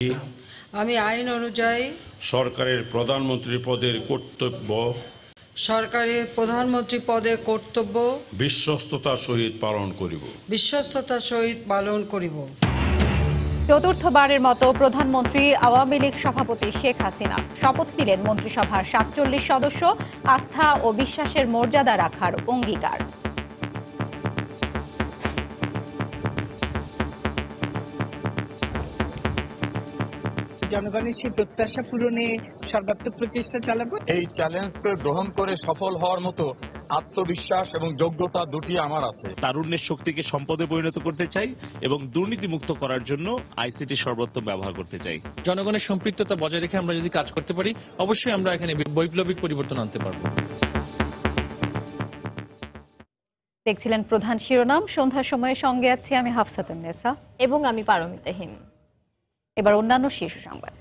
আমি আইন অনুযায়ী সরকারের প্রধানমন্ত্রী পদের কর্তব্য বিশ্বস্ততার সহিত পালন করিব। চতুর্থবারের মতো প্রধানমন্ত্রী আওয়ামী লীগ সভাপতি শেখ হাসিনা শপথ নিলেন মন্ত্রিসভার ৪৭ সদস্য, আস্থা ও বিশ্বাসের মর্যাদা রাখার অঙ্গীকার। জনগণের সেই প্রত্যাশা পূরণে সর্বাত্মক প্রচেষ্টা চালাবো। এই চ্যালেঞ্জকে গ্রহণ করে সফল হওয়ার মতো আত্মবিশ্বাস এবং যোগ্যতা দুটি আমার আছে। তারুণ্যের শক্তিকে সম্পদে পরিণত করতে চাই এবং দুর্নীতি মুক্ত করার জন্য আইসিটি সর্বোত্তম ব্যবহার করতে চাই। জনগণের সম্পৃক্ততা বজায় রেখে আমরা যদি কাজ করতে পারি, অবশ্যই আমরা এখানে বৈপ্লবিক পরিবর্তন আনতে পারবো। দেখছিলেন প্রধান শিরোনাম। সন্ধ্যার সময়ের সঙ্গে আছি আমি হাফসাতুন্নেসা এবং আমি পারমিতাহীন। এবার অন্যান্য শীর্ষ সংবাদ।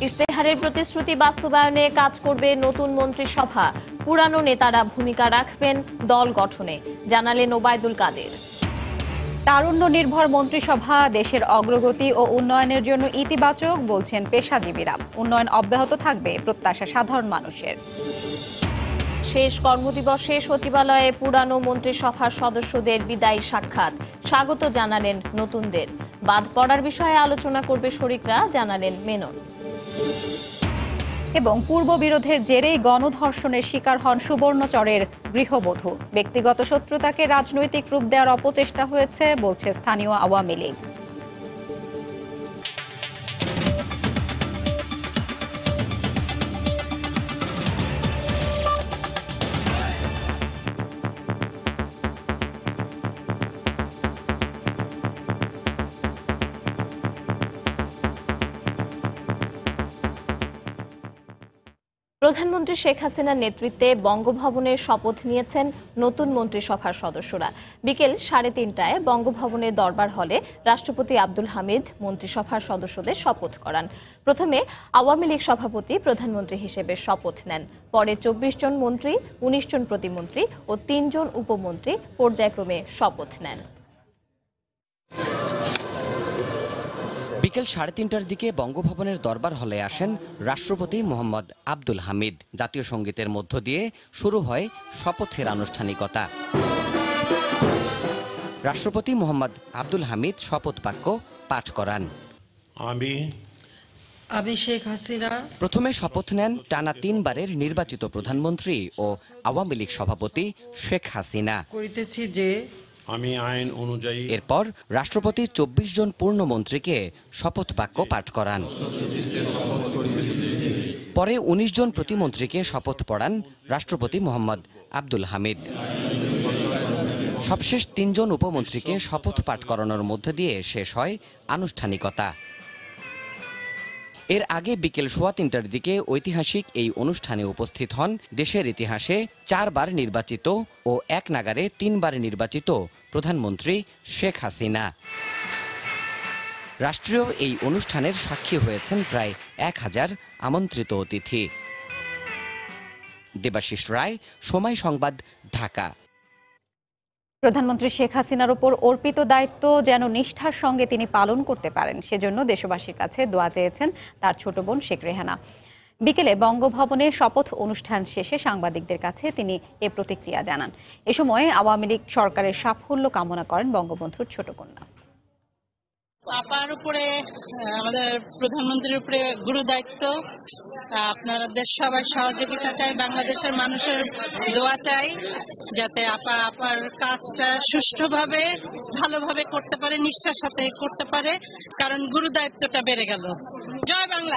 ইশতেহারের প্রতিশ্রুতি বাস্তবায়নে কাজ করবে নতুন মন্ত্রিসভা, পুরানো নেতারা ভূমিকা রাখবেন দল গঠনে, জানালেন ওবায়দুল কাদের। তারুণ্য নির্ভর মন্ত্রিসভা দেশের অগ্রগতি ও উন্নয়নের জন্য ইতিবাচক বলছেন পেশাজীবীরা। উন্নয়ন অব্যাহত থাকবে, প্রত্যাশা সাধারণ মানুষের। শেষ কর্মদিবসে সচিবালয়ে পুরানো মন্ত্রিসভার সদস্যদের বিদায়ী সাক্ষাৎ, স্বাগত জানালেন নতুনদের। বাদ পড়ার বিষয়ে আলোচনা করবে শরিকরা, জানালেন মেনন। এবং পূর্ব বিরোধের জেরেই গণধর্ষণের শিকার হন সুবর্ণচরের গৃহবধূ। ব্যক্তিগত শত্রুতাকে রাজনৈতিক রূপ দেওয়ার অপচেষ্টা হয়েছে বলছে স্থানীয় আওয়ামী লীগ। প্রধানমন্ত্রী শেখ হাসিনার নেতৃত্বে বঙ্গভবনের শপথ নিয়েছেন নতুন মন্ত্রিসভার সদস্যরা। বিকেল 3:30টায় বঙ্গভবনের দরবার হলে রাষ্ট্রপতি আব্দুল হামিদ মন্ত্রিসভার সদস্যদের শপথ করান। প্রথমে আওয়ামী লীগ সভাপতি প্রধানমন্ত্রী হিসেবে শপথ নেন। পরে 24 জন মন্ত্রী, 19 জন প্রতিমন্ত্রী ও 3 জন উপমন্ত্রী পর্যায়ক্রমে শপথ নেন। বিকেল 3:30টার দিকে বঙ্গভবনের দরবার হলে আসেন রাষ্ট্রপতি মোহাম্মদ আব্দুল হামিদ। জাতীয় সঙ্গীতের মধ্য দিয়ে শুরু হয় শপথের আনুষ্ঠানিকতা। রাষ্ট্রপতি মোহাম্মদ আব্দুল হামিদ শপথ বাক্য পাঠ করান। আমি শেখ হাসিনা। প্রথমে শপথ নেন টানা 3 বারের নির্বাচিত প্রধানমন্ত্রী ও আওয়ামী লীগ সভাপতি শেখ হাসিনা। করিতেছি যে আমি আইন অনুযায়ী। এরপর রাষ্ট্রপতি 24 জন পূর্ণমন্ত্রীকে শপথ বাক্য পাঠ করান। পরে 19 জন প্রতিমন্ত্রীকে শপথ পড়ান রাষ্ট্রপতি মোহাম্মদ আব্দুল হামিদ। সবশেষ 3 জন উপমন্ত্রীকে শপথ পাঠ করানোর মধ্য দিয়ে শেষ হয় আনুষ্ঠানিকতা। এর আগে বিকেল 3:15টার দিকে ঐতিহাসিক এই অনুষ্ঠানে উপস্থিত হন দেশের ইতিহাসে 4 বার নির্বাচিত ও এক নাগারে 3 বার নির্বাচিত প্রধানমন্ত্রী শেখ হাসিনা। রাষ্ট্রীয় এই অনুষ্ঠানের সাক্ষী হয়েছেন প্রায় 1000 আমন্ত্রিত অতিথি। দেবাশিস রায়, সময় সংবাদ, ঢাকা। প্রধানমন্ত্রী শেখ হাসিনার উপর অর্পিত দায়িত্ব যেন নিষ্ঠার সঙ্গে তিনি পালন করতে পারেন, সেজন্য দেশবাসীর কাছে দোয়া চেয়েছেন তার ছোট বোন শেখ রেহানা। বিকেলে বঙ্গভবনে শপথ অনুষ্ঠান শেষে সাংবাদিকদের কাছে তিনি এ প্রতিক্রিয়া জানান। এ সময় আওয়ামী লীগ সরকারের সাফল্য কামনা করেন বঙ্গবন্ধুর ছোট কন্যা। আপার উপরে, আমাদের প্রধানমন্ত্রীর উপরে গুরু দায়িত্ব। আপনাদের সবার সহযোগিতা চাই, বাংলাদেশের মানুষের দোয়া চাই যাতে আপার কাজটা সুষ্ঠুভাবে ভালোভাবে করতে পারে, নিষ্ঠার সাথে করতে পারে, কারণ গুরু দায়িত্বটা বেড়ে গেল। জয় বাংলা।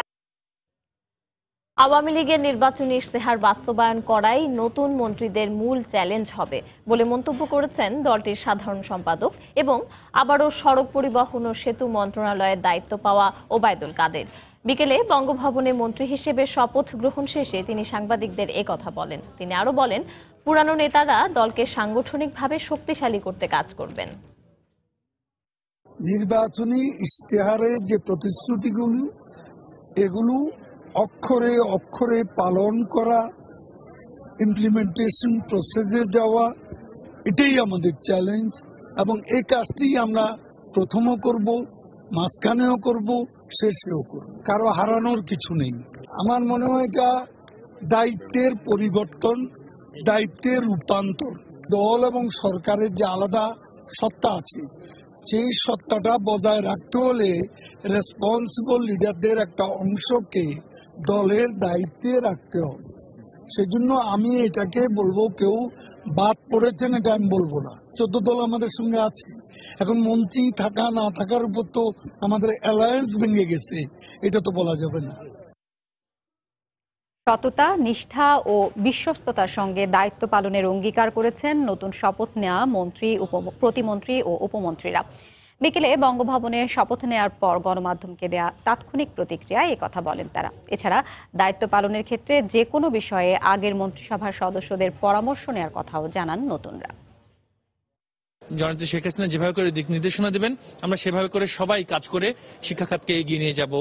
আওয়ামী লীগের নির্বাচনী ইশতেহার বাস্তবায়ন করাই নতুন মন্ত্রীদের মূল চ্যালেঞ্জ হবে বলে মন্তব্য করেছেন দলটির সাধারণ সম্পাদক এবং আবারও সড়ক পরিবহন ও সেতু মন্ত্রণালয়ের দায়িত্ব পাওয়া ওবায়দুল কাদের। বিকেলে বঙ্গভবনে মন্ত্রী হিসেবে শপথ গ্রহণ শেষে তিনি সাংবাদিকদের কথা বলেন। তিনি আরও বলেন, পুরানো নেতারা দলকে সাংগঠনিকভাবে শক্তিশালী করতে কাজ করবেন। নির্বাচনী ইশতেহারের যে প্রতিশ্রুতিগুলো, এগুলো অক্ষরে অক্ষরে পালন করা, ইমপ্লিমেন্টেশন প্রসেসে যাওয়া, এটাই আমাদের চ্যালেঞ্জ এবং এই কাজটি আমরা প্রথমও করব, মাঝখানেও করব, শেষেও করব, কারো হারানোর কিছু নেই। আমার মনে হয় এটা দায়িত্বের পরিবর্তন, দায়িত্বের রূপান্তর। দল এবং সরকারের যে আলাদা সত্তা আছে, সেই সত্তাটা বজায় রাখতে হলে রেসপন্সিবল লিডারদের একটা অংশকে দলের দায়িত্বে রাখতে হবে। সেজন্য আমি এটাকে বলবো, কেউ বাদ পড়েছেন এটা আমি বলবো না। 14 দল আমাদের সঙ্গে আছে। এখন মন্ত্রী থাকা না থাকার উপর তো আমাদের অ্যালায়েন্স ভেঙে গেছে, এটা তো বলা যাবে না। সততা, নিষ্ঠা ও বিশ্বস্ততার সঙ্গে দায়িত্ব পালনের অঙ্গীকার করেছেন নতুন শপথ নেওয়া মন্ত্রী, প্রতিমন্ত্রী ও উপমন্ত্রীরা। বিকেলে বঙ্গভবনে শপথ নেওয়ার পর গণমাধ্যমকে দেয়া তাৎক্ষণিক প্রতিক্রিয়ায় কথা বলেন তারা। এছাড়া দায়িত্ব পালনের ক্ষেত্রে যে কোনো বিষয়ে আগের মন্ত্রিসভার সদস্যদের পরামর্শ নেওয়ার কথাও জানান নতুনরা। জননেত্রী শেখ হাসিনা যেভাবে করে দিক নির্দেশনা দেবেন, আমরা সেভাবে করে সবাই কাজ করে শিক্ষা খাতকে এগিয়ে নিয়ে যাব।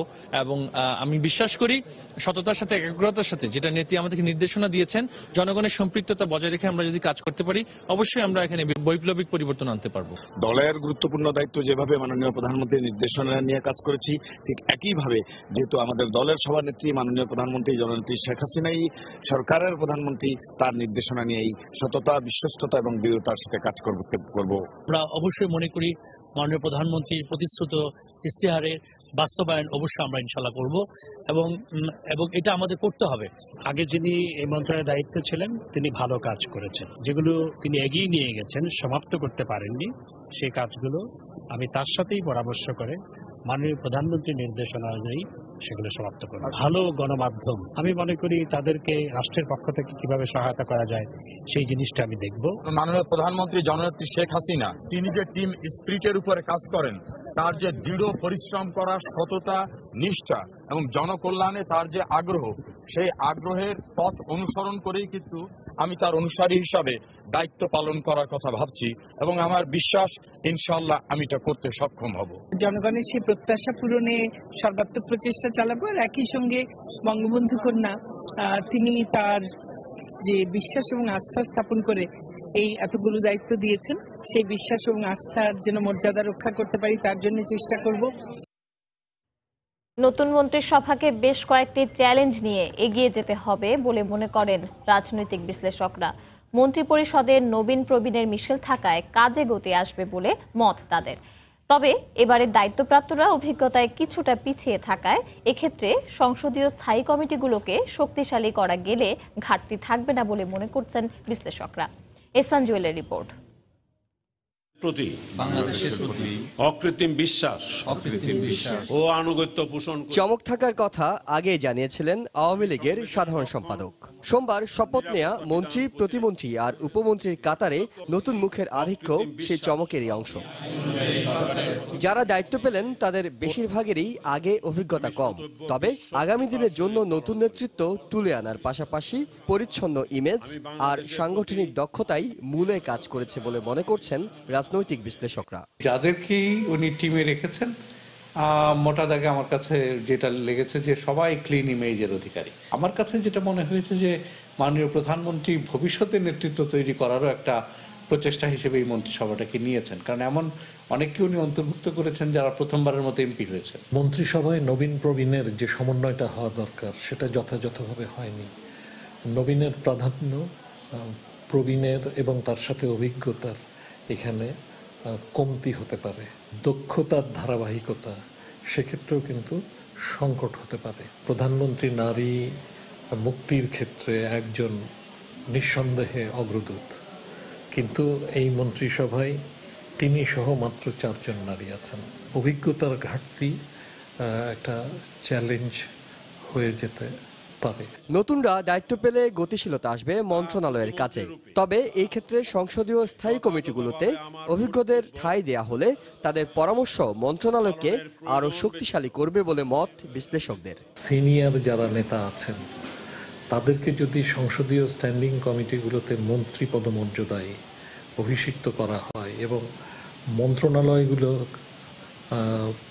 এবং আমি বিশ্বাস করি সততার সাথে, একাগ্রতার সাথে, যেটা নেত্রী আমাদেরকে নির্দেশনা দিয়েছেন, জনগণের সম্পৃক্ততা বজায় রেখে আমরা যদি কাজ করতে পারি, অবশ্যই আমরা এখানে বৈপ্লবিক পরিবর্তন আনতে পারবো। দলের গুরুত্বপূর্ণ দায়িত্ব যেভাবে মাননীয় প্রধানমন্ত্রীর নির্দেশনা নিয়ে কাজ করেছি, ঠিক একইভাবে যেহেতু আমাদের দলের সভানেত্রী মাননীয় প্রধানমন্ত্রী জননেত্রী শেখ হাসিনাই সরকারের প্রধানমন্ত্রী, তার নির্দেশনা নিয়েই সততা, বিশ্বস্ততা এবং দৃঢ়তার সাথে কাজ করব। আমরা অবশ্যই মনে করি মাননীয় প্রধানমন্ত্রীর প্রতিশ্রুত ইশতেহারের বাস্তবায়ন অবশ্যই আমরা ইনশাল্লাহ করব এবং এটা আমাদের করতে হবে। আগে যিনি এই মন্ত্রণালয়ের দায়িত্বে ছিলেন তিনি ভালো কাজ করেছেন, যেগুলো তিনি এগিয়ে নিয়ে গেছেন, সমাপ্ত করতে পারেননি, সেই কাজগুলো আমি তার সাথেই পরামর্শ করে মাননীয় প্রধানমন্ত্রীর নির্দেশনা অনুযায়ী সেগুলো সমাপ্ত করব। ভালো গণমাধ্যম, আমি মনে করি তাদেরকে রাষ্ট্রের পক্ষ থেকে কিভাবে সহায়তা করা যায় সেই জিনিসটা আমি দেখব। মাননীয় প্রধানমন্ত্রী জননেত্রী শেখ হাসিনা তিনি যে টিম স্পিরিটের উপরে কাজ করেন, তার যে দৃঢ় পরিশ্রম করা, সততা, নিষ্ঠা এবং জনকল্যাণে তার যে আগ্রহ, সেই আগ্রহের পথ অনুসরণ করেই কিন্তু আমি তার অনুসারী হিসাবে দায়িত্ব পালন করার কথা ভাবছি এবং আমার বিশ্বাস ইনশাআল্লাহ আমি এটা করতে সক্ষম হব। জনগণের সেই প্রত্যাশা পূরণে সর্বাত্মক প্রচেষ্টা চালাবো। আর একই সঙ্গে বঙ্গবন্ধু কন্যা তিনি তার যে বিশ্বাস এবং আস্থা স্থাপন করে এই এতগুলো দায়িত্ব দিয়েছেন, সেই বিশ্বাস এবং আস্থার যেন মর্যাদা রক্ষা করতে পারি তার জন্য চেষ্টা করব। নতুন মন্ত্রিসভাকে বেশ কয়েকটি চ্যালেঞ্জ নিয়ে এগিয়ে যেতে হবে বলে মনে করেন রাজনৈতিক বিশ্লেষকরা। মন্ত্রিপরিষদে নবীন প্রবীণের মিশেল থাকায় কাজে গতি আসবে বলে মত তাদের। তবে এবারের দায়িত্বপ্রাপ্তরা অভিজ্ঞতায় কিছুটা পিছিয়ে থাকায় এক্ষেত্রে সংসদীয় স্থায়ী কমিটিগুলোকে শক্তিশালী করা গেলে ঘাটতি থাকবে না বলে মনে করছেন বিশ্লেষকরা। এহসান জুয়েলের রিপোর্ট। প্রতি বাংলাদেশের প্রতি অকৃত্রিম বিশ্বাস ও আনুগত্য পোষণ চমক থাকার কথা আগে জানিয়েছিলেন আওয়ামী লীগের সাধারণ সম্পাদক। সোমবার শপথ নেয়া মন্ত্রী, প্রতিমন্ত্রী আর উপমন্ত্রীর কাতারে নতুন মুখের আধিক্য সেই চমকেরই অংশ। যারা দায়িত্ব পেলেন তাদের বেশিরভাগেরই আগে অভিজ্ঞতা কম, তবে আগামী দিনের জন্য নতুন নেতৃত্ব তুলে আনার পাশাপাশি পরিচ্ছন্ন ইমেজ আর সাংগঠনিক দক্ষতাই মূলে কাজ করেছে বলে মনে করছেন রাজনৈতিক বিশ্লেষকরা। যাদেরকেই উনি টিমে রেখেছেন, মোটা দাগে আমার কাছে যেটা লেগেছে যে সবাই ক্লিন ইমেজের অধিকারী। আমার কাছে যেটা মনে হয়েছে যে মাননীয় প্রধানমন্ত্রী ভবিষ্যতে নেতৃত্ব তৈরি করারও একটা প্রচেষ্টা হিসেবে এই মন্ত্রিসভাটাকে নিয়েছেন, কারণ এমন অনেককে উনি অন্তর্ভুক্ত করেছেন যারা প্রথমবারের মতো এমপি হয়েছেন। মন্ত্রিসভায় নবীন প্রবীণের যে সমন্বয়টা হওয়া দরকার সেটা যথাযথভাবে হয়নি। নবীনের প্রাধান্য, প্রবীণের এবং তার সাথে অভিজ্ঞতার এখানে কমতি হতে পারে। দক্ষতার ধারাবাহিকতা সেক্ষেত্রেও কিন্তু সংকট হতে পারে। প্রধানমন্ত্রী নারী মুক্তির ক্ষেত্রে একজন নিঃসন্দেহে অগ্রদূত, কিন্তু এই মন্ত্রিসভায় তিনি সহ মাত্র 4 জন নারী আছেন। অভিজ্ঞতার ঘাটতি একটা চ্যালেঞ্জ হয়ে যেতে পারে। নতুনরা দায়িত্ব পেলে গতিশীলতা আসবে মন্ত্রণালয়ের কাছে, তবে এই ক্ষেত্রে সংসদীয় স্থায়ী কমিটিগুলোতে অভিজ্ঞদের ঠাঁই দেয়া হলে তাদের পরামর্শ মন্ত্রণালয়কে আরো শক্তিশালী করবে বলে মত বিশ্লেষকদের। সিনিয়র যারা নেতা আছেন তাদেরকে যদি সংসদীয় স্ট্যান্ডিং কমিটিগুলোতে মন্ত্রী পদমর্যাদায় অভিষিক্ত করা হয় এবং মন্ত্রণালয়গুলো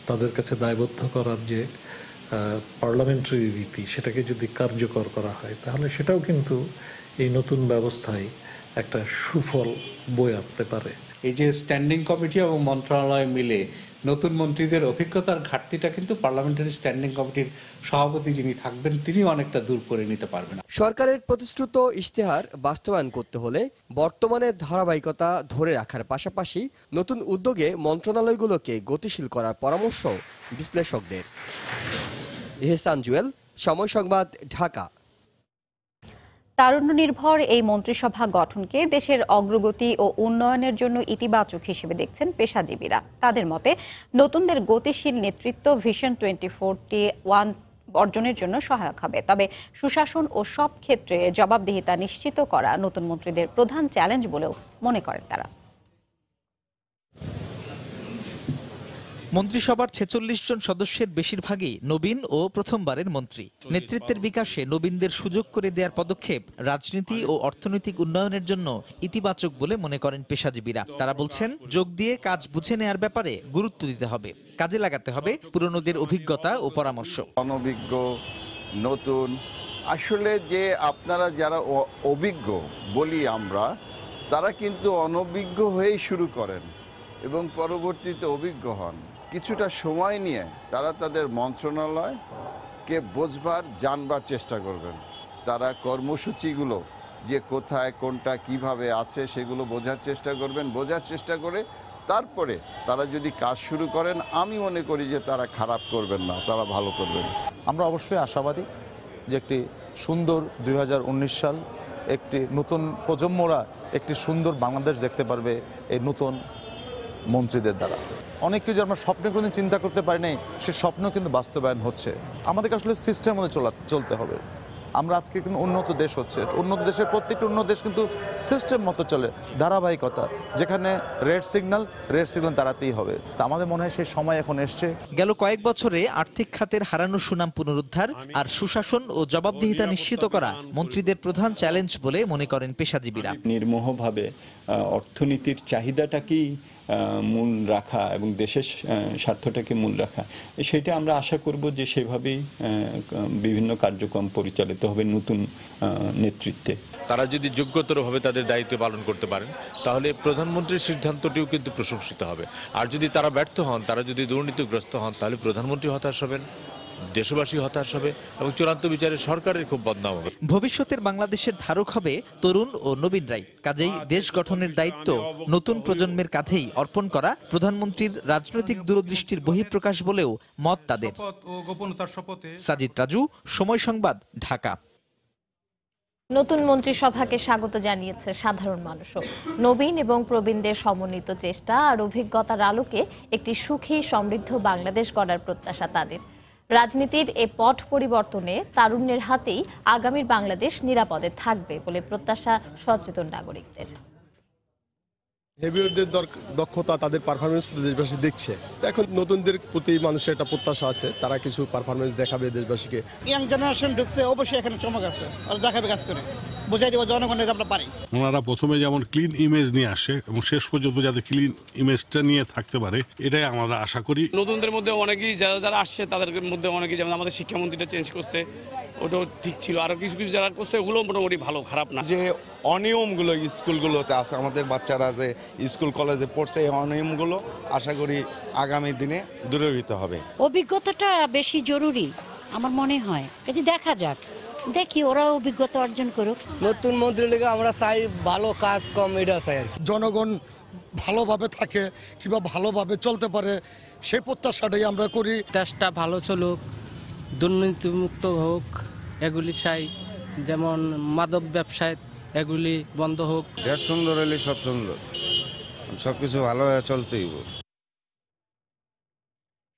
তাদের কাছে দায়বদ্ধ করার যে পার্লামেন্টারি রীতি সেটাকে যদি কার্যকর করা হয়, তাহলে সেটাও কিন্তু এই নতুন ব্যবস্থায় একটা সুফল বয়ে আনতে পারে। এই যে স্ট্যান্ডিং কমিটি এবং মন্ত্রণালয় মিলে নতুন মন্ত্রীদের অভিজ্ঞতার ঘাটতিটা কিন্তু পার্লামেন্টারি স্ট্যান্ডিং কমিটির সভাপতি যিনি থাকবেন তিনি অনেকটা দূর করে নিতে পারবেন। সরকারের প্রতিশ্রুত ইশতেহার বাস্তবায়ন করতে হলে বর্তমানের ধারাবাহিকতা ধরে রাখার পাশাপাশি নতুন উদ্যোগে মন্ত্রণালয়গুলোকে গতিশীল করার পরামর্শ বিশ্লেষকদের। এহসান জুয়েল, সময় সংবাদ, ঢাকা। তারুণ্য নির্ভর এই মন্ত্রিসভা গঠনকে দেশের অগ্রগতি ও উন্নয়নের জন্য ইতিবাচক হিসেবে দেখছেন পেশাজীবীরা। তাদের মতে নতুনদের গতিশীল নেতৃত্ব ভিশন 2041 অর্জনের জন্য সহায়ক হবে। তবে সুশাসন ও সব ক্ষেত্রে জবাবদিহিতা নিশ্চিত করা নতুন মন্ত্রীদের প্রধান চ্যালেঞ্জ বলেও মনে করেন তারা। মন্ত্রিসভার ৪৬ জন সদস্যের বেশিরভাগই নবীন ও প্রথমবারের মন্ত্রী। নেতৃত্বের বিকাশে নবীনদের সুযোগ করে দেওয়ার পদক্ষেপ রাজনীতি ও অর্থনৈতিক উন্নয়নের জন্য ইতিবাচক বলে মনে করেন পেশাজীবীরা। তারা বলছেন, যোগ দিয়ে কাজ বুঝে নেয়ার ব্যাপারে গুরুত্ব দিতে হবে, কাজে লাগাতে হবে পুরনোদের অভিজ্ঞতা ও পরামর্শ। অনভিজ্ঞ, নতুন, আসলে যে আপনারা যারা অভিজ্ঞ বলি আমরা, তারা কিন্তু অনভিজ্ঞ হয়েই শুরু করেন এবং পরবর্তীতে অভিজ্ঞ হন। কিছুটা সময় নিয়ে তারা তাদের মন্ত্রণালয়কে বোঝবার জানবার চেষ্টা করবেন। তারা কর্মসূচিগুলো যে কোথায় কোনটা কিভাবে আছে সেগুলো বোঝার চেষ্টা করবেন। বোঝার চেষ্টা করে তারপরে তারা যদি কাজ শুরু করেন, আমি মনে করি যে তারা খারাপ করবেন না, তারা ভালো করবেন। আমরা অবশ্যই আশাবাদী যে একটি সুন্দর 2019 সাল, একটি নতুন প্রজন্মরা একটি সুন্দর বাংলাদেশ দেখতে পারবে এই নতুন মন্ত্রীদের দ্বারা। অনেক কিছু আমরা স্বপ্নে কোনোদিন চিন্তা করতে পারি নাই, সে স্বপ্ন কিন্তু বাস্তবায়ন হচ্ছে। আমাদেরকে আসলে সিস্টেমের মধ্যে চলতে হবে। আমরা আজকে কিন্তু উন্নত দেশ হচ্ছে, উন্নত দেশের প্রত্যেকটা উন্নত দেশ কিন্তু সিস্টেম মতো চলে, ধারাবাহিকতা। যেখানে রেড সিগন্যাল দাঁড়াতেই হবে। তা আমাদের মনে হয় সেই সময় এখন এসছে। গেল কয়েক বছরে আর্থিক খাতের হারানো সুনাম পুনরুদ্ধার আর সুশাসন ও জবাবদিহিতা নিশ্চিত করা মন্ত্রীদের প্রধান চ্যালেঞ্জ বলে মনে করেন পেশাজীবীরা। নির্মোহভাবে অর্থনীতির চাহিদাটাকেই মূল রাখা এবং দেশের স্বার্থটাকে মূল রাখা, সেটা আমরা আশা করব যে সেভাবেই বিভিন্ন কার্যক্রম পরিচালিত হবে নতুন নেতৃত্বে। তারা যদি যোগ্যতরভাবে তাদের দায়িত্ব পালন করতে পারেন, তাহলে প্রধানমন্ত্রীর সিদ্ধান্তটিও কিন্তু প্রশংসিত হবে। আর যদি তারা ব্যর্থ হন, তারা যদি দুর্নীতিগ্রস্ত হন, তাহলে প্রধানমন্ত্রী হতাশ হবেন, দেশবাসী হতাশ হবে এবং চূড়ান্ত বিচারে সরকারের খুব বদনাম হবে। ভবিষ্যতের বাংলাদেশের ধারক হবে তরুণ ও নবীনরাই। কাজেই দেশ গঠনের দায়িত্ব নতুন প্রজন্মের কাঁধেই অর্পণ করা প্রধানমন্ত্রীর রাজনৈতিক দূরদৃষ্টির বহিঃপ্রকাশ বলেও মত তাদের। সাজিদ রাজু, সময় সংবাদ, ঢাকা। নতুন মন্ত্রিসভাকে স্বাগত জানিয়েছে সাধারণ মানুষও। নবীন এবং প্রবীণদের সমন্বিত চেষ্টা আর অভিজ্ঞতার আলোকে একটি সুখী সমৃদ্ধ বাংলাদেশ গড়ার প্রত্যাশা তাদের। রাজনীতির এ পট পরিবর্তনে তারুণ্যের হাতেই আগামীর বাংলাদেশ নিরাপদে থাকবে বলে প্রত্যাশা সচেতন নাগরিকদের। হেভিওয়ারদের দক্ষতা, তাদের পারফরমেন্স দেশবাসী দেখছে। এখন নতুনদের প্রতি মানুষের একটা প্রত্যাশা আছে, তারা কিছু পারফরমেন্স দেখাবে দেশবাসীকে। ইয়াং জেনারেশন ঢুকছে, অবশ্যই এখানে চমক আছে, আর দেখাবে কাজ করে বুঝাই দেবো জনগণের আমরা পারি। ওনারা প্রথমে যেমন ক্লিন ইমেজ নিয়ে আসে এবং শেষ পর্যন্ত যাতে ক্লিন ইমেজটা নিয়ে থাকতে পারে, এটাই আমরা আশা করি। নতুনদের মধ্যে অনেকেই যারা আসছে তাদের মধ্যে অনেকেই, যেমন আমাদের শিক্ষামন্ত্রীটা চেঞ্জ করছে, ওটাও ঠিক ছিল। আরো কিছু কিছু যারা করছে ওগুলো মোটামুটি ভালো, খারাপ না। যে অনিয়মগুলো স্কুলগুলোতে আছে, আমাদের বাচ্চারা যে স্কুল কলেজে পড়ছে, এই অনিয়মগুলো আশা করি আগামী দিনে দূরীভূত হবে। অভিজ্ঞতাটা বেশি জরুরি আমার মনে হয়। এই যে দেখা যাক, দেখি ওরা অভিজ্ঞতা অর্জন করুক। নতুন মন্ত্রী লেগে আমরা চাই ভালো কাজ কম, এটা চাই আর কি। জনগণ ভালোভাবে থাকে কিংবা ভালোভাবে চলতে পারে, সেই প্রত্যাশাটাই আমরা করি। দেশটা ভালো চলুক, দুর্নীতিমুক্ত হোক, এগুলি চাই। যেমন মাদক ব্যবসায় এগুলি বন্ধ হোক। দেশ সুন্দর হলে সব সুন্দর, সবকিছু ভালোভাবে চলতেই।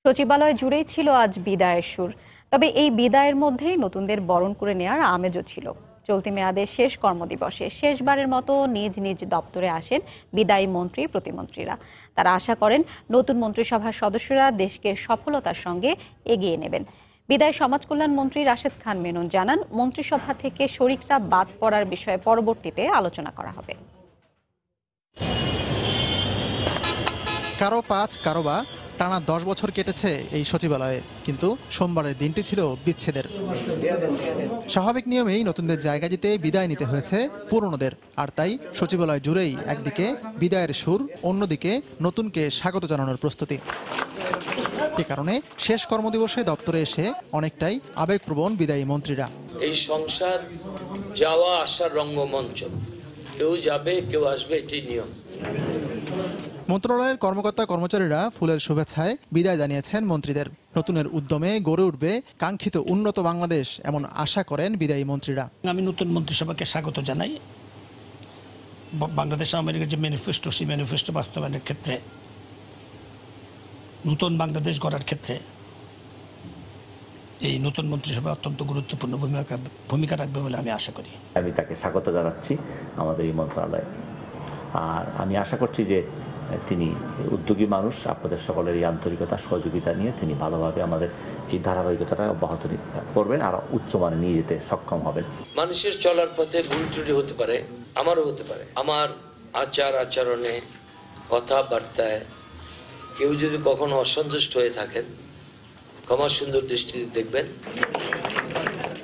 সচিবালয় জুড়েই ছিল আজ বিদায়ের সুর। তবে এই বিদায়ের মধ্যেই নতুনদের বরণ করে নেওয়ার আমেজও ছিল। চলতি মেয়াদের শেষ কর্মদিবসে শেষবারের মতো নিজ নিজ দপ্তরে আসেন বিদায়ী মন্ত্রী প্রতিমন্ত্রীরা। তারা আশা করেন নতুন মন্ত্রিসভার সদস্যরা দেশকে সফলতার সঙ্গে এগিয়ে নেবেন। বিদায় সমাজ কল্যাণ মন্ত্রী রাশেদ খান মেনন জানান, মন্ত্রিসভা থেকে শরিকরা বাদ পড়ার বিষয়ে পরবর্তীতে আলোচনা করা হবে। কারো 5 কারো বা টানা 10 বছর কেটেছে এই সচিবালয়ে, কিন্তু সোমবারের দিনটি ছিল বিচ্ছেদের। স্বাভাবিক নিয়মেই নতুনদের জায়গা দিতে বিদায় নিতে হয়েছে পুরনোদের। আর তাই সচিবালয় জুড়েই একদিকে বিদায়ের সুর, অন্যদিকে নতুনকে স্বাগত জানানোর প্রস্তুতি। এ কারণে শেষ কর্মদিবসে দপ্তরে এসে অনেকটাই আবেগপ্রবণ বিদায়ী মন্ত্রীরা। এই সংসার যাওয়া আসার রঙ্গমঞ্চ, কেউ যাবে কেউ আসবে, এটি নিয়ম। মন্ত্রণালয়ের কর্মকর্তা কর্মচারীরা ফুলের শুভেচ্ছায় বিদায় জানিয়েছেন মন্ত্রীদের। নতুনের উদ্যমে গড়ে উঠবে কাঙ্ক্ষিত উন্নত বাংলাদেশ, এমন আশা করেন বিদায়ী মন্ত্রীরা। আমি নতুন মন্ত্রিসভাকে স্বাগত জানাই। বাংলাদেশ আওয়ামী লীগের যে ম্যানিফেস্টো, সেই ম্যানিফেস্টো বাস্তবায়নের ক্ষেত্রে, নতুন বাংলাদেশ গড়ার ক্ষেত্রে এই নতুন মন্ত্রিসভা অত্যন্ত গুরুত্বপূর্ণ ভূমিকা রাখবে বলে আমি আশা করি। আমি তাকে স্বাগত জানাচ্ছি আমাদের এই মন্ত্রণালয়ে। আর আমি আশা করছি যে তিনি উদ্যোগী মানুষ, আপনাদের সকলের এই আন্তরিকতা সহযোগিতা নিয়ে তিনি ভালোভাবে আমাদের এই ধারাবাহিকতাটা অব্যাহত করবেন আর উচ্চমানে নিয়ে যেতে সক্ষম হবেন। মানুষের চলার পথে ভুল ত্রুটি হতে পারে, আমারও হতে পারে। আমার আচার আচরণে, কথাবার্তায় কেউ যদি কখনো অসন্তুষ্ট হয়ে থাকেন, ক্ষমার সুন্দর দৃষ্টিতে দেখবেন।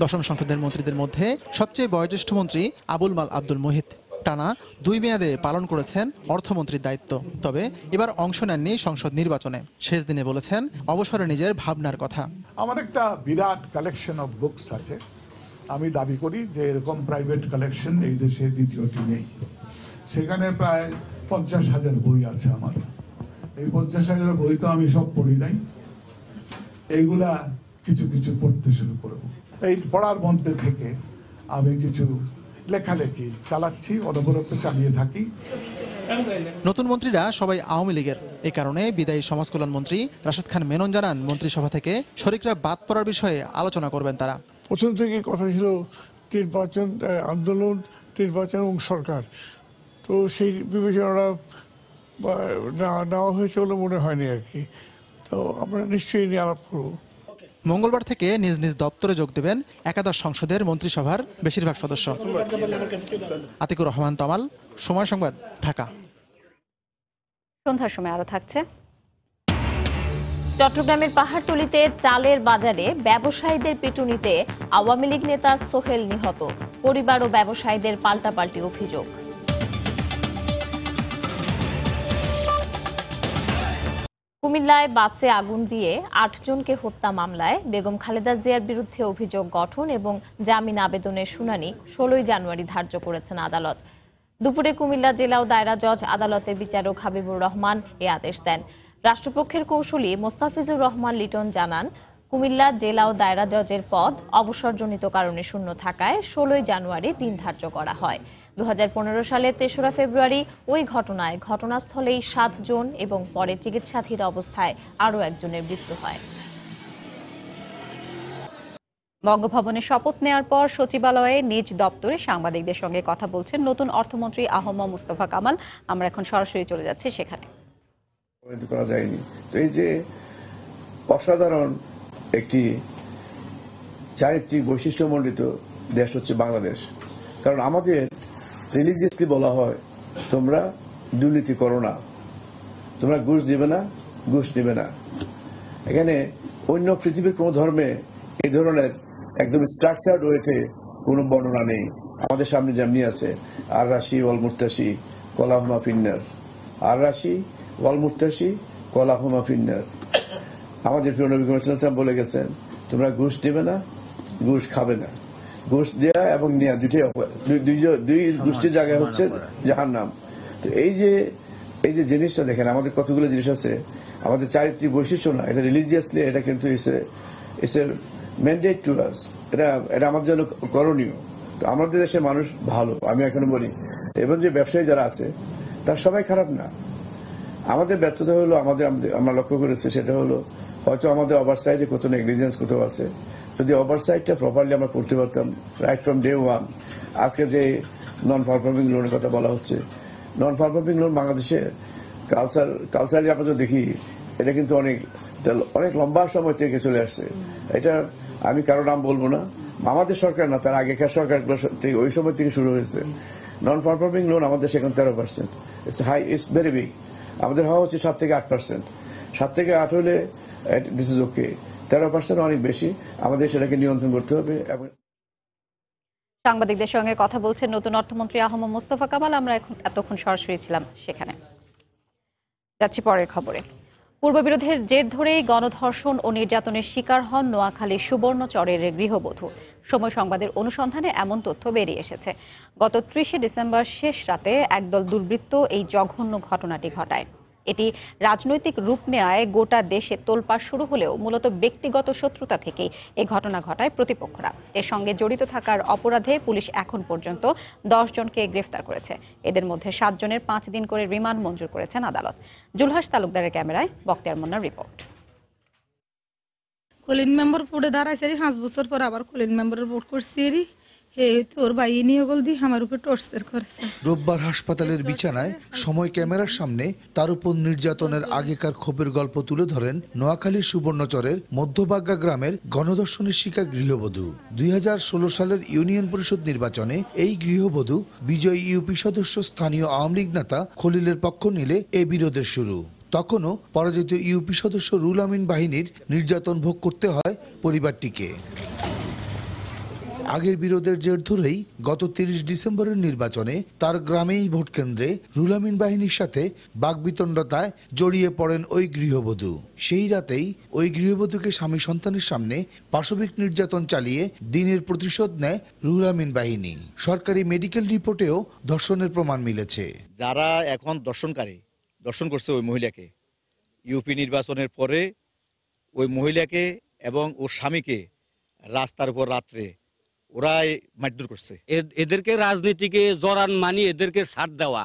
দশম সংসদের মন্ত্রীদের মধ্যে সবচেয়ে বয়োজ্যেষ্ঠ মন্ত্রী আবুল মাল আব্দুল মুহিত টানা 2 মেয়াদে পালন করেছেন অর্থমন্ত্রীর দায়িত্ব। তবে এবার অংশ নেননি সংসদ নির্বাচনে। শেষ দিনে বলেছেন অবসরে নিজের ভাবনার কথা। আমার একটা বিরাট কালেকশন অফ বুকস আছে। আমি দাবি করি যে এরকম প্রাইভেট কালেকশন এই দেশে দ্বিতীয়টি নেই। সেখানে প্রায় 50,000 বই আছে আমার। এই 50,000 বই তো আমি সব পড়ি নাই, এইগুলা কিছু কিছু পড়তে শুরু করব। এই পড়ার মধ্যে থেকে আমি কিছু লেখালেখি চালাচ্ছি, অনবরত চালিয়ে থাকি। নতুন মন্ত্রীরা সবাই আওয়ামী লীগের। এ কারণে বিদায়ী সমাজ কল্যাণ মন্ত্রী রাশেদ খান মেনন জানান, মন্ত্রিসভা থেকে শরিকরা বাদ পড়ার বিষয়ে আলোচনা করবেন তারা। প্রথম থেকে কথা ছিল নির্বাচন, আন্দোলন, নির্বাচন এবং সরকার। তো সেই বিবেচনাটা নেওয়া হয়েছে বলে মনে হয়নি আর কি। তো আমরা নিশ্চয়ই নিয়ে আলাপ করব। মঙ্গলবার থেকে নিজ নিজ দপ্তরে যোগ দেবেন একাদশ সংসদের মন্ত্রিসভার বেশিরভাগ সদস্য। আতিকুর রহমান তমাল, সময় সংবাদ, ঢাকা। সন্ধ্যার সময় আরো থাকছে। চট্টগ্রামের পাহাড়তলীতে চালের বাজারে ব্যবসায়ীদের পিটুনিতে আওয়ামী লীগ নেতা সোহেল নিহত। পরিবার ও ব্যবসায়ীদের পাল্টাপাল্টি অভিযোগ। কুমিল্লায় বাসে আগুন দিয়ে 8 জনকে হত্যা মামলায় বেগম খালেদা জিয়ার বিরুদ্ধে অভিযোগ গঠন এবং জামিন আবেদনের শুনানি 16 জানুয়ারি ধার্য করেছেন আদালত। দুপুরে কুমিল্লা জেলা ও দায়রা জজ আদালতের বিচারক হাবিবুর রহমান এ আদেশ দেন। রাষ্ট্রপক্ষের কৌঁসুলি মোস্তাফিজুর রহমান লিটন জানান, কুমিল্লা জেলা ও দায়রা জজের পদ অবসরজনিত কারণে শূন্য থাকায় 16 জানুয়ারি দিন ধার্য করা হয়। 2015 সালের 3রা ফেব্রুয়ারি ওই ঘটনায় ঘটনাস্থলেই 7 জন এবং পরে চিকিৎসাধীন অবস্থায় আরও একজনের মৃত্যু হয়। বঙ্গভবনে শপথ নেওয়ার পর সচিবালয়ে নিজ দপ্তরে সাংবাদিকদের সঙ্গে কথা বলছেন নতুন অর্থমন্ত্রী আহম মুস্তফা কামাল। আমরা এখন সরাসরি চলে যাচ্ছি সেখানে। করা যায়নি। তো এই যে অসাধারণ একটি চারিত্রিক বৈশিষ্ট্যমণ্ডিত দেশ হচ্ছে বাংলাদেশ। কারণ আমাদের রিলিজিয়াসলি বলা হয়, তোমরা দুর্নীতি করো না, তোমরা ঘুষ দিবে না, ঘুষ দিবে না। এখানে অন্য পৃথিবীর কোন ধর্মে এই ধরনের একদম স্ট্রাকচার্ড ওয়েতে কোনো বর্ণনা নেই। আমাদের সামনে যেমনি আছে আর রাশি ওয়াল মুর্তাসি কলাহুমা ফিন্নার, আর রাশি ওয়াল মুর্তাসি কলাহুমা ফিন্নার। আমাদের প্রিয় নবী সাল্লাল্লাহু বলে গেছেন, তোমরা ঘুষ দিবে না, ঘুষ খাবে না। ঘুষ দেয়া এবং নেয়া দুই গোষ্ঠীর জায়গায় হচ্ছে জাহান্নাম। তো এই যে জিনিসটা দেখেন, আমাদের কতগুলো জিনিস আছে, আমাদের চারিত্রিক বৈশিষ্ট্য না, এটা রিলিজিয়াসলি এটা কিন্তু it's a mandate to us, এটা আমাদের জন্য করণীয়। তো আমাদের দেশের মানুষ ভালো, আমি এখনো বলি। এবং যে ব্যবসায়ী যারা আছে তারা সবাই খারাপ না। আমাদের ব্যর্থতা হলো আমরা লক্ষ্য করেছি, সেটা হলো হয়তো আমাদের ওভারসাইটে কত নেগলিজেন্স কোথাও আছে। যদি ওভারসাইটটা প্রপারলি আমরা করতে পারতাম রাইট ফ্রম ডে ওয়ান। আজকে যে নন পারফর্মিং লোনের কথা বলা হচ্ছে, নন পারফর্মিং লোন বাংলাদেশে কালচারালি আমরা যদি দেখি, এটা কিন্তু অনেক লম্বা সময় থেকে চলে আসছে। এটা আমি কারো নাম বলবো না, আমাদের সরকার না, তার আগেকার সরকারগুলো থেকে ওই সময় থেকে শুরু হয়েছে। নন পারফর্মিং লোন আমাদের সেখানে 13%, it's high, it's very big. আমাদের হওয়া হচ্ছে 7 থেকে 8%। 7 থেকে 8 হলে দিস ইজ ওকে, 13% অনেক বেশি। আমাদের সেটাকে নিয়ন্ত্রণ করতে হবে। এবং সাংবাদিকদের সঙ্গে কথা বলছেন নতুন অর্থমন্ত্রী আহম মুস্তফা কামাল। আমরা এতক্ষণ সরাসরি ছিলাম সেখানে। যাচ্ছি পরের খবরে। পূর্ববিরোধের জের ধরেই গণধর্ষণ ও নির্যাতনের শিকার হন নোয়াখালী সুবর্ণচরের গৃহবধূ। সময় সংবাদের অনুসন্ধানে এমন তথ্য বেরিয়ে এসেছে। গত 30 ডিসেম্বর শেষ রাতে একদল দুর্বৃত্ত এই জঘন্য ঘটনাটি ঘটায়। এটি রাজনৈতিক রূপ নেওয়ায় গোটা দেশে তোলপাড় শুরু হলেও মূলত ব্যক্তিগত শত্রুতা থেকেই এই ঘটনা ঘটায় প্রতিপক্ষরা। এর সঙ্গে জড়িত থাকার অপরাধে পুলিশ এখন পর্যন্ত 10 জনকে গ্রেফতার করেছে। এদের মধ্যে 7 জনের 5 দিন করে রিমান্ড মঞ্জুর করেছেন আদালত। জুলহাস তালুকদারের ক্যামেরায় বক্তিয়ার মুন্নার রিপোর্ট। কলিন মেম্বার পড়ে দাঁড়াইছে 5 বছর পর আবার কলিন মেম্বারের ভোট করছি রোববার হাসপাতালের বিছানায় সময় ক্যামেরার সামনে তার উপর নির্যাতনের আগেকার ক্ষোভের গল্প তুলে ধরেন নোয়াখালীর সুবর্ণচরের মধ্যবাগ্যা গ্রামের গণধর্ষণের শিকার গৃহবধূ। 2016 সালের ইউনিয়ন পরিষদ নির্বাচনে এই গৃহবধূ বিজয়ী ইউপি সদস্য স্থানীয় আওয়ামী লীগ নেতা খলিলের পক্ষ নিলে এই বিরোধের শুরু। তখনও পরাজিত ইউপি সদস্য রুহুল আমিন বাহিনীর নির্যাতন ভোগ করতে হয় পরিবারটিকে। আগের বিরোধের জের ধরেই গত 30 ডিসেম্বরের নির্বাচনে তার গ্রামেই ভোট কেন্দ্রে রুহুল আমিন বাহিনীর সাথে বাকবিতণ্ডায় জড়িয়ে পড়েন ওই গৃহবধূ। সেই রাতেই ওই গৃহবধূকে স্বামী সন্তানের সামনে পাশবিক নির্যাতন চালিয়ে দিনের প্রতিশোধ নেয় রুহুল আমিন বাহিনী। সরকারি মেডিকেল রিপোর্টেও ধর্ষণের প্রমাণ মিলেছে। যারা এখন দর্শন করছে ওই মহিলাকে, ইউপি নির্বাচনের পরে ওই মহিলাকে এবং ওর স্বামীকে রাস্তার উপর রাত্রে ওরাই মারধর করছে। এদেরকে রাজনীতিকে জড়ান মানি এদেরকে ছাড় দেওয়া।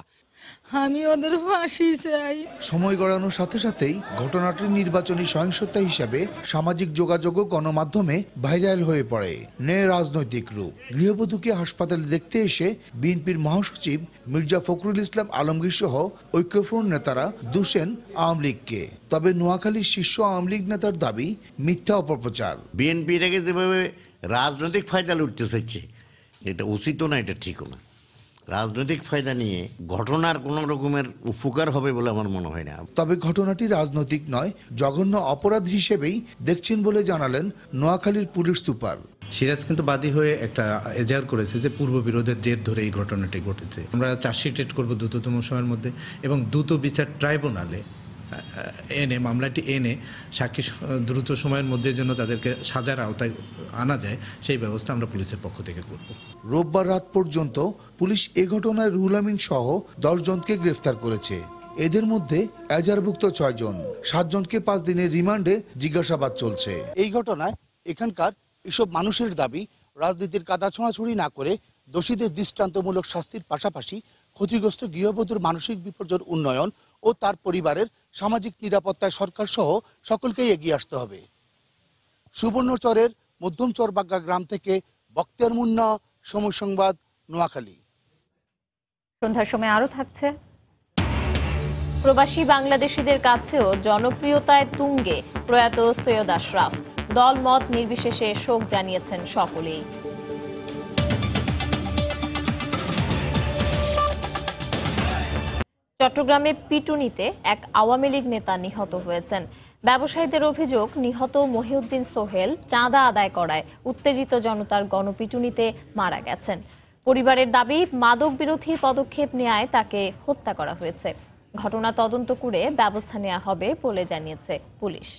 আমি ওদের ফাঁসি চাই। সময় গড়ানোর সাথে সাথেই ঘটনাটির নির্বাচনী সহিংসতা হিসাবে সামাজিক যোগাযোগ ও গণমাধ্যমে ভাইরাল হয়ে পড়ে, নেয় রাজনৈতিক রূপ। গৃহবধূকে হাসপাতালে দেখতে এসে বিএনপির মহাসচিব মির্জা ফখরুল ইসলাম আলমগীর সহ ঐক্যফ্রন্ট নেতারা দোষেন আওয়ামী লীগকে। তবে নোয়াখালীর শীর্ষ আওয়ামী লীগ নেতার দাবি মিথ্যা অপপ্রচার। বিএনপি এটাকে যেভাবে রাজনৈতিক ফায়দা লুটতে চাইছে, এটা উচিতও না, এটা ঠিকও না। রাজনৈতিক ফায়দা নিয়ে ঘটনার কোনো রকমের উপকার হবে বলে আমার মনে হয় না। তবে ঘটনাটি রাজনৈতিক নয়, জঘন্য অপরাধ হিসেবেই দেখছেন বলে জানালেন নোয়াখালীর পুলিশ সুপার। সিরাজ কিন্তু বাদী হয়ে একটা এজাহার করেছে যে পূর্ব বিরোধের জের ধরে এই ঘটনাটি ঘটেছে। আমরা চার্জশিট করব দ্রুততম সময়ের মধ্যে এবং দ্রুত বিচার ট্রাইব্যুনালে মামলাটি এনে সাক্ষী দ্রুত সময়ের মধ্যে যেন তাদেরকে সাজার আওতায় আনা যায় সেই ব্যবস্থা আমরা পুলিশের পক্ষ থেকে করব। রোববার রাত পর্যন্ত পুলিশ এ ঘটনায় রুহুল আমিন সহ 10 জনকে গ্রেফতার করেছে। এদের মধ্যে এজাহারভুক্ত 6 জন, 7 জনকে 5 দিনের রিমান্ডে জিজ্ঞাসাবাদ চলছে। এই ঘটনায় এখানকার এসব মানুষের দাবি রাজনীতির কাদা ছোঁড়াছুড়ি না করে দোষীদের দৃষ্টান্তমূলক শাস্তির পাশাপাশি ক্ষতিগ্রস্ত গৃহবধূর মানসিক বিপর্যয়ের উন্নয়ন ও তার পরিবারের সামাজিক নিরাপত্তায় সরকার সহ সকলকেই এগিয়ে আসতে হবে। সুবর্ণচরের মধ্যম চরবাগ্যা গ্রাম থেকে বক্তিয়ার মুন্না, সময় সংবাদ, নোয়াখালী। সন্ধ্যার সময় আরো থাকছে। প্রবাসী বাংলাদেশিদের কাছেও জনপ্রিয়তায় তুঙ্গে প্রয়াত সৈয়দ আশরাফ। দল মত নির্বিশেষে শোক জানিয়েছেন সকলেই। চট্টগ্রামে পিটুনিতে এক আওয়ামী লীগ নেতা নিহত হয়েছেন। ব্যবসায়ীদের অভিযোগ, নিহত মহিউদ্দিন সোহেল চাঁদা আদায় করায় উত্তেজিত জনতার গণপিটুনিতে মারা গেছেন। পরিবারের দাবি, মাদক বিরোধী পদক্ষেপ নেয়ায় তাকে হত্যা করা হয়েছে। ঘটনা তদন্ত করে ব্যবস্থা নেওয়া হবে বলে জানিয়েছে পুলিশ।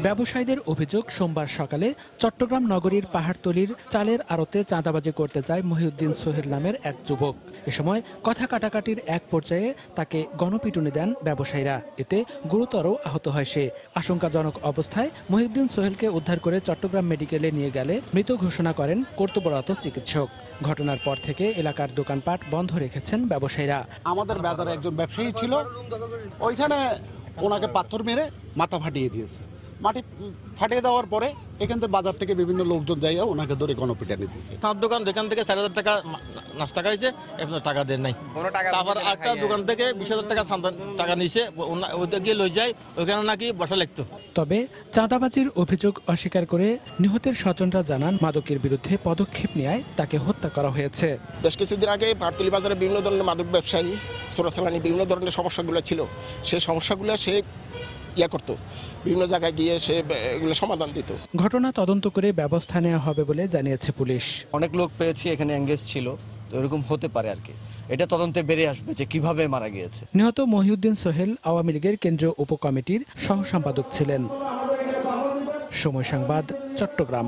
ব্যবসায়ীদের অভিযোগ, সোমবার সকালে চট্টগ্রাম নগরীর পাহাড়তলির চালের আড়তে চাঁদাবাজি করতে যায় মহিউদ্দিন সোহেল নামের এক যুবক। এ সময় কথা কাটাকাটির এক পর্যায়ে তাকে গণপিটুনি দেন ব্যবসায়ীরা। এতে গুরুতর আহত হয় সে। আশঙ্কাজনক অবস্থায় মহিউদ্দিন সোহেলকে উদ্ধার করে চট্টগ্রাম মেডিকেলে নিয়ে গেলে মৃত ঘোষণা করেন কর্তব্যরত চিকিৎসক। ঘটনার পর থেকে এলাকার দোকানপাট বন্ধ রেখেছেন ব্যবসায়ীরা। আমাদের বাজারে একজন ব্যবসায়ী ছিল, ওইখানে ওনাকে পাথর মেরে মাথা ফাটিয়ে দিয়েছে। মাটি ফাটিয়ে দেওয়ার পরে এখান থেকে বাজার থেকে বিভিন্ন লোকজন যাইয়া ওনাকে ধরে গণপিটানি দিয়েছে। তার দোকান এখান থেকে 4,000 টাকা নাস্তা খাইছে, এখন টাকা দেন নাই। তারপর একটা দোকান থেকে 20,000 টাকা নিয়েছে, ওইটা গিয়ে লই যায়, ওইখানে নাকি বসা লাগতো। তবে চাঁদাবাজির অভিযোগ অস্বীকার করে নিহতের স্বজনরা জানান, মাদকের বিরুদ্ধে পদক্ষেপ নেয় তাকে হত্যা করা হয়েছে। বেশ কিছুদিন আগে পাহাড়তলি বাজারে বিভিন্ন ধরনের মাদক ব্যবসায়ী, চোরাচালানি বিভিন্ন ধরনের সমস্যাগুলো ছিল, সেই সমস্যাগুলো সে করতো, বিভিন্ন জায়গায় গিয়ে সে এগুলো সমাধান দিত। ঘটনা তদন্ত করে ব্যবস্থা নেওয়া হবে বলে জানিয়েছে পুলিশ। অনেক লোক পেয়েছি এখানে এঙ্গেজ ছিল, তো এরকম হতে পারে আর কি, এটা তদন্তে বেরিয়ে আসবে যে কিভাবে মারা গিয়েছে। নিহত মহিউদ্দিন সোহেল আওয়ামী লীগের কেন্দ্রীয় উপকমিটির সহ সম্পাদক ছিলেন। সময় সংবাদ, চট্টগ্রাম।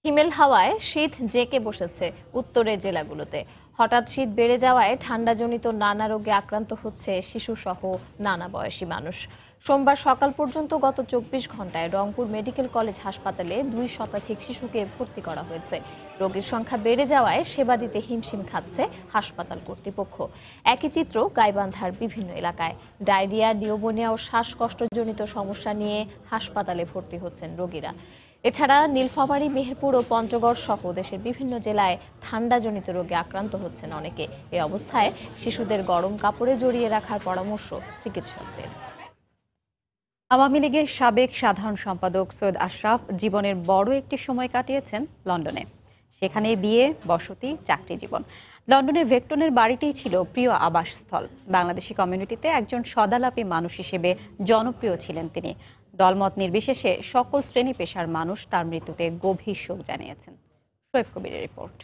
হিমেল হাওয়ায় শীত জেঁকে বসেছে উত্তরের জেলাগুলোতে। হঠাৎ শীত বেড়ে যাওয়ায় ঠান্ডাজনিত নানা রোগে আক্রান্ত হচ্ছে শিশুসহ নানা বয়সী মানুষ। সোমবার সকাল পর্যন্ত গত 24 ঘন্টায় রংপুর মেডিকেল কলেজ হাসপাতালে 2 শতাধিক শিশুকে ভর্তি করা হয়েছে। রোগীর সংখ্যা বেড়ে যাওয়ায় সেবা দিতে হিমশিম খাচ্ছে হাসপাতাল কর্তৃপক্ষ। একই চিত্র গাইবান্ধার বিভিন্ন এলাকায়। ডায়রিয়া, নিউমোনিয়া ও শ্বাসকষ্টজনিত সমস্যা নিয়ে হাসপাতালে ভর্তি হচ্ছেন রোগীরা। এছাড়া নীলফামারী, মেহেরপুর ও পঞ্চগড় সহ দেশের বিভিন্ন জেলায় ঠান্ডাজনিত রোগে আক্রান্ত হচ্ছেন অনেকে। এই অবস্থায় শিশুদের গরম কাপড়ে জড়িয়ে রাখার পরামর্শ চিকিৎসকদের। আওয়ামী লীগের সাবেক সাধারণ সম্পাদক সৈয়দ আশরাফ জীবনের বড় একটি সময় কাটিয়েছেন লন্ডনে। সেখানে বিয়ে, বসতি, চাকরি জীবন। লন্ডনের ভেক্টনের বাড়িটিই ছিল প্রিয় আবাসস্থল। বাংলাদেশি কমিউনিটিতে একজন সদালাপী মানুষ হিসেবে জনপ্রিয় ছিলেন তিনি। দলমত নির্বিশেষে সকল শ্রেণী পেশার মানুষ তার মৃত্যুতে গভীর শোক জানিয়েছেন। শোয়েব কবিরের রিপোর্ট।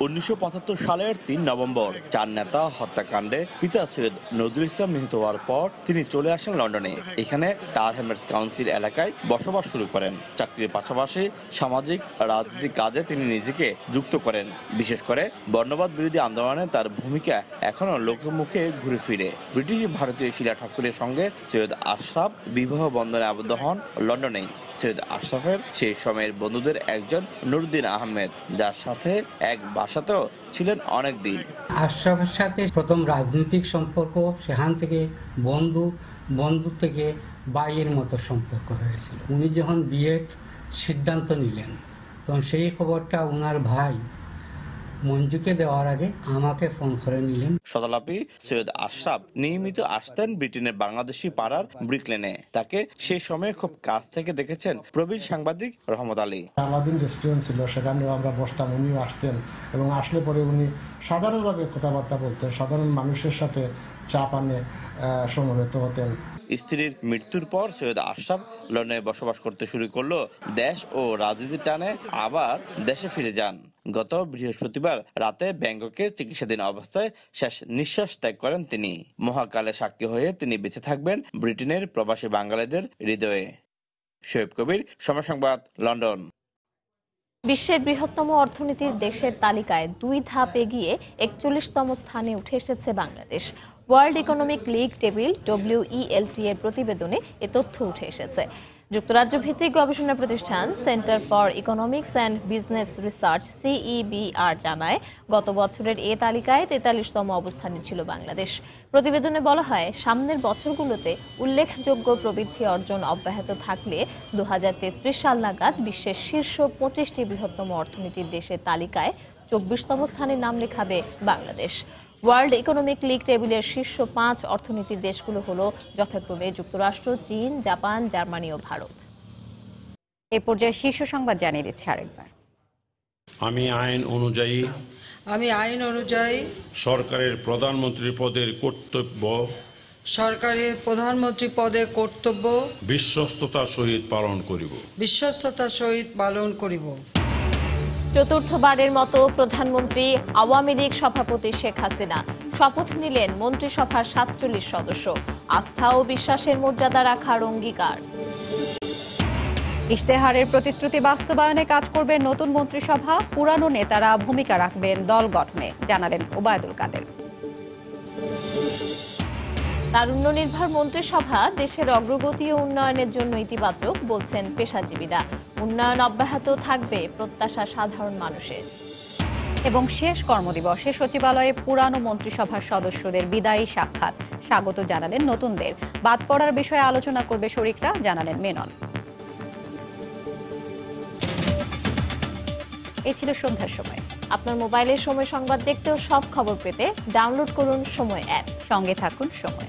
1975 সালের 3 নভেম্বর 4 নেতা হত্যাকাণ্ডে পিতা সৈয়দ নজরুল ইসলাম নিহত হওয়ার পর তিনি চলে আসেন লন্ডনে। এখানে টার হ্যামার্স কাউন্সিল এলাকায় বসবাস শুরু করেন। চাকরির পাশাপাশি সামাজিক রাজনৈতিক কাজে তিনি নিজেকে যুক্ত করেন। বিশেষ করে বর্ণবাদ বিরোধী আন্দোলনে তার ভূমিকা এখনো লোকমুখে ঘুরে ফিরে। ব্রিটিশ ভারতীয় শিলা ঠাকুরের সঙ্গে সৈয়দ আশরাফ বিবাহ বন্ধনে আবদ্ধ হন লন্ডনেই। সৈয়দ আশরাফের সেই সময়ের বন্ধুদের একজন নুরুদ্দিন আহমেদ, যার সাথে এক বাসাতেও ছিলেন অনেক দিন। আশরাফের সাথে প্রথম রাজনৈতিক সম্পর্ক, সেখান থেকে বন্ধু থেকে ভাইয়ের মতো সম্পর্ক হয়েছিল। উনি যখন বিয়ের সিদ্ধান্ত নিলেন তখন সেই খবরটা ওনার ভাই মঞ্জুকে দেওয়ার আগে আমাকে ফোন করে নিলেন। সদালাপী সৈয়দ আশরাফ নিয়মিত আসতেন ব্রিটেনের বাংলাদেশি পাড়ার ব্রিকলেনে। তাকে সেই সময় খুব কাছ থেকে দেখেছেন প্রবীণ সাংবাদিক রহমত আলী। আলাদিন রেস্টুরেন্ট ছিল, সেখানেও আমরা বসতাম, উনিও আসতেন এবং আসলে পরে উনি সাধারণভাবে কথাবার্তা বলতেন, সাধারণ মানুষের সাথে চা পানে সমবেত হতেন। স্ত্রীর মৃত্যুর পর সৈয়দ আশরাফ লন্ডনে বসবাস করতে শুরু করলো। দেশ ও রাজনীতির টানে আবার দেশে ফিরে যান। গত বৃহস্পতিবার রাতে ব্যাংককে চিকিৎসাধীন অবস্থায় শেষ নিঃশ্বাস ত্যাগ করেন তিনি। মহাকালে সাক্ষী হয়ে তিনি বেঁচে থাকবেন ব্রিটেনের প্রবাসী বাঙালিদের হৃদয়ে। শোয়েব কবির, সময় সংবাদ, লন্ডন। বিশ্বের বৃহত্তম অর্থনীতির দেশের তালিকায় 2 ধাপ এগিয়ে 41তম স্থানে উঠে এসেছে Bangladesh. World economic league table WELT এর প্রতিবেদনে এ তথ্য উঠে এসেছে। যুক্তরাজ্য ভিত্তিক গবেষণা প্রতিষ্ঠান centre for economics and business research CEBR জানায়, গত বছরের এ তালিকায় 43তম অবস্থানে ছিল বাংলাদেশ। প্রতিবেদনে বলা হয়, সামনের বছরগুলোতে উল্লেখযোগ্য প্রবৃদ্ধি অর্জন অব্যাহত থাকলে 2033 সাল নাগাদ বিশ্বের শীর্ষ 25টি বৃহত্তম অর্থনীতির দেশের তালিকায় 24তম স্থানে নাম লেখাবে বাংলাদেশ। ওয়ার্ল্ড ইকোনমিক লিগ টেবিলের শীর্ষ 5 অর্থনীতির দেশগুলো হলো যথাক্রমে যুক্তরাষ্ট্র, চীন, জাপান, জার্মানি ও ভারত। এই পর্যায়ে শীর্ষ সংবাদ জানিয়ে দিচ্ছি আরেকবার। আমি আইন অনুযায়ী সরকারের প্রধানমন্ত্রী পদের কর্তব্য বিশ্বস্ততার সহিত পালন করিব। চতুর্থবারের মতো প্রধানমন্ত্রী আওয়ামী লীগ সভাপতি শেখ হাসিনা শপথ নিলেন মন্ত্রিসভার 47 সদস্য। আস্থা ও বিশ্বাসের মর্যাদা রাখার অঙ্গীকার। ইশতেহারের প্রতিশ্রুতি বাস্তবায়নে কাজ করবে নতুন মন্ত্রিসভা। পুরানো নেতারা ভূমিকা রাখবেন দল গঠনে, জানালেন ওবায়দুল কাদের। তারুণ্য নির্ভর মন্ত্রিসভা দেশের অগ্রগতি ও উন্নয়নের জন্য ইতিবাচক, বলছেন পেশাজীবীরা। উন্নয়ন অব্যাহত থাকবে, প্রত্যাশা সাধারণ মানুষের। এবং শেষ কর্মদিবসে সচিবালয়ে পুরানো মন্ত্রিসভার সদস্যদের বিদায়ী সাক্ষাৎ। স্বাগত জানালেন নতুনদের। বাদ পড়ার বিষয়ে আলোচনা করবে শরিকরা, জানালেন মেনন। এই ছিল সন্ধ্যার সময়। আপনার মোবাইলে সময় সংবাদ দেখতে ও সব খবর পেতে ডাউনলোড করুন সময় অ্যাপ। সঙ্গে থাকুন সময়।